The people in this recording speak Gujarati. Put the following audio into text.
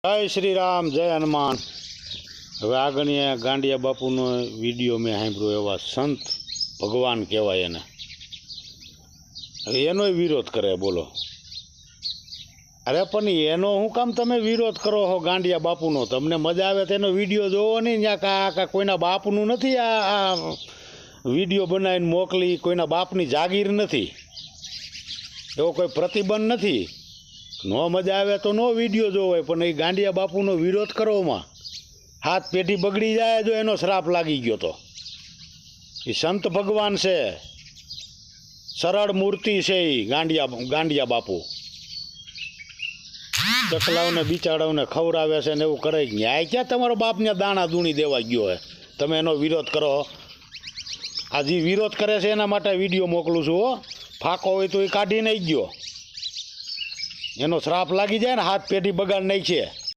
जय श्री राम जय हनुमान। હવે આગળ ગાંડિયા બાપુનો વિડીયો મેં સાંભળ્યો, એવા સંત ભગવાન કહેવાય એને, હવે એનોય વિરોધ કરે બોલો। અરે પણ એનો શું કામ તમે વિરોધ કરો છો ગાંડિયા બાપુનો? તમને મજા આવે તેનો વિડીયો જોવો નહીં, ત્યાં કા કોઈના બાપનું નથી આ વિડીયો બનાવીને મોકલી, કોઈના બાપની જાગીર નથી, એવો કોઈ પ્રતિબંધ નથી। નો મજા આવે તો નો વિડીયો જોવો, પણ એ ગાંડિયા બાપુનો વિરોધ કરવામાં હાથ પેઢી બગડી જાય જો એનો શ્રાપ લાગી ગયો તો। એ સંત ભગવાન છે, સરળ મૂર્તિ છે એ ગાંડિયા બાપુ। ચકલાઓને બિચારાઓને ખવડાવે છે ને એવું કરે, ન્યાય ક્યાં તમારો બાપને દાણા દૂણી દેવા ગયો હે? તમે એનો વિરોધ કરો। આ જે વિરોધ કરે છે એના માટે વિડીયો મોકલું છું હો। ફાંકો હોય તો એ કાઢી નહીં ગયો, એનો શ્રાપ લાગી જાય ને હાથ પેઢી બગાડ નહીં છે।